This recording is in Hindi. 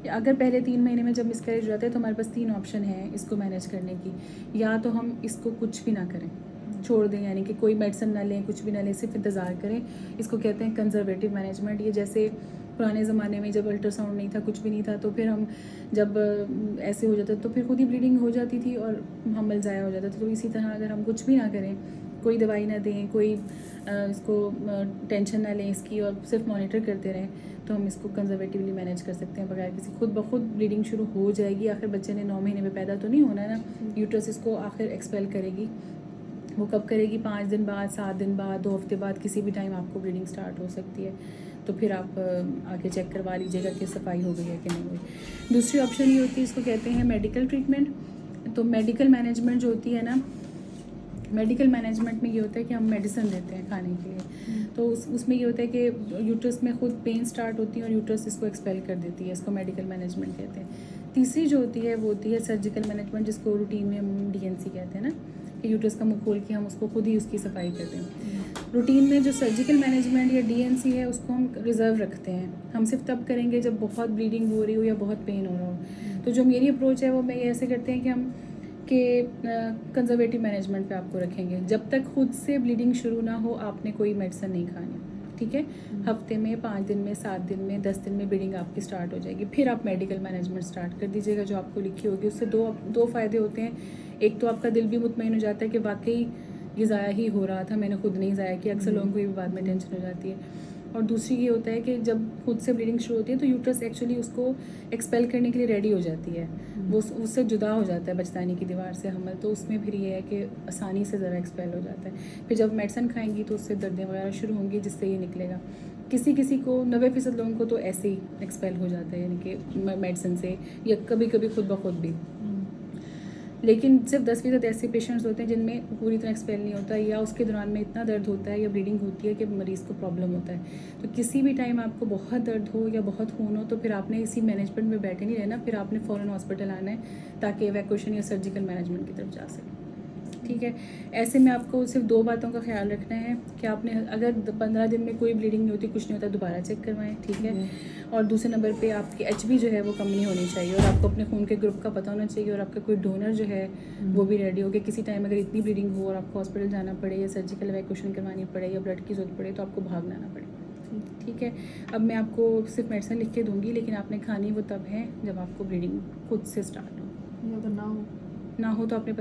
अगर पहले 3 महीने में जब मिसकैरेज हो जाता है तो हमारे पास 3 ऑप्शन हैं इसको मैनेज करने की। या तो हम इसको कुछ भी ना करें, छोड़ दें, यानी कि कोई मेडिसिन ना लें, कुछ भी ना लें, सिर्फ इंतज़ार करें। इसको कहते हैं कंजर्वेटिव मैनेजमेंट। ये जैसे पुराने ज़माने में जब अल्ट्रासाउंड नहीं था, कुछ भी नहीं था, तो फिर हम जब ऐसे हो जाता तो फिर खुद ही ब्लीडिंग हो जाती थी और हमल ज़ाया हो जाता था। तो इसी तरह अगर हम कुछ भी ना करें, कोई दवाई ना दें, कोई इसको टेंशन ना लें इसकी और सिर्फ मॉनिटर करते रहें, तो हम इसको कंजर्वेटिवली मैनेज कर सकते हैं बगैर किसी। खुद ब खुद ब्लीडिंग शुरू हो जाएगी। आखिर बच्चे ने 9 महीने में पैदा तो नहीं होना है ना, यूट्रस इसको आखिर एक्सपेल करेगी। वो कब करेगी? 5 दिन बाद, 7 दिन बाद, 2 हफ्ते बाद, किसी भी टाइम आपको ब्लीडिंग स्टार्ट हो सकती है। तो फिर आप आके चेक करवा लीजिएगा कि सफाई हो गई है कि नहीं हुई। दूसरी ऑप्शन ये होती है, इसको कहते हैं मेडिकल ट्रीटमेंट। तो मेडिकल मैनेजमेंट जो होती है ना, मेडिकल मैनेजमेंट में ये होता है कि हम मेडिसिन देते हैं खाने के लिए। तो उसमें ये होता है कि यूट्रस में खुद पेन स्टार्ट होती है और यूट्रस इसको एक्सपेल कर देती है। इसको मेडिकल मैनेजमेंट कहते हैं। तीसरी जो होती है वो होती है सर्जिकल मैनेजमेंट, जिसको रूटीन में हम DNC कहते हैं ना, कि यूट्रस का मुँह खोल के हम उसको खुद ही उसकी सफाई करते हैं। रूटीन में जो सर्जिकल मैनेजमेंट या DNC है उसको हम रिज़र्व रखते हैं। हम सिर्फ तब करेंगे जब बहुत ब्लीडिंग हो रही हो या बहुत पेन हो रहा हो। तो जो मेरी अप्रोच है वो मैं ये ऐसे करते हैं कि हम कंजर्वेटिव मैनेजमेंट पे आपको रखेंगे। जब तक खुद से ब्लीडिंग शुरू ना हो आपने कोई मेडिसिन नहीं खानी, ठीक है। हफ्ते में, 5 दिन में, 7 दिन में, 10 दिन में ब्लीडिंग आपकी स्टार्ट हो जाएगी। फिर आप मेडिकल मैनेजमेंट स्टार्ट कर दीजिएगा जो आपको लिखी होगी। उससे दो फ़ायदे होते हैं। एक तो आपका दिल भी मुतमईन हो जाता है कि वाकई ये ज़ाया ही हो रहा था, मैंने खुद नहीं ज़ाया किया। अक्सर लोगों को ये बाद में टेंशन हो जाती है। और दूसरी ये होता है कि जब खुद से ब्लीडिंग शुरू होती है तो यूट्रस एक्चुअली उसको एक्सपेल करने के लिए रेडी हो जाती है। वो उससे जुदा हो जाता है बचतानी की दीवार से हमल। तो उसमें फिर ये है कि आसानी से ज़रा एक्सपेल हो जाता है। फिर जब मेडिसिन खाएंगी तो उससे दर्दें वगैरह शुरू होंगी जिससे ये निकलेगा। किसी किसी को 90% लोगों को तो ऐसे ही एक्सपेल हो जाता है, यानी कि मेडिसिन से, या कभी कभी खुद ब खुद भी। लेकिन सिर्फ 10% ऐसे पेशेंट्स होते हैं जिनमें पूरी तरह एक्सपेल नहीं होता, या उसके दौरान में इतना दर्द होता है या ब्लीडिंग होती है कि मरीज़ को प्रॉब्लम होता है। तो किसी भी टाइम आपको बहुत दर्द हो या बहुत खून हो तो फिर आपने इसी मैनेजमेंट में बैठे नहीं रहना, फिर आपने फ़ौरन हॉस्पिटल आना है ताकि इवैक्यूएशन या सर्जिकल मैनेजमेंट की तरफ जा सके, ठीक है। ऐसे में आपको सिर्फ 2 बातों का ख्याल रखना है कि आपने अगर 15 दिन में कोई ब्लीडिंग नहीं होती, कुछ नहीं होता, दोबारा चेक करवाएं, ठीक है। और दूसरे नंबर पे आपकी HB जो है वो कम नहीं होनी चाहिए और आपको अपने खून के ग्रुप का पता होना चाहिए और आपका कोई डोनर जो है वो भी रेडी हो गया। किसी टाइम अगर इतनी ब्लीडिंग हो और आपको हॉस्पिटल जाना पड़े या सर्जिकल इवैक्यूएशन करवानी पड़े या ब्लड की ज़रूरत पड़े तो आपको भागना ना पड़े, ठीक है। अब मैं आपको सिर्फ मेडिसिन लिख के दूँगी, लेकिन आपने खानी वो तब है जब आपको ब्लीडिंग खुद से स्टार्ट हो। अगर ना हो तो आपने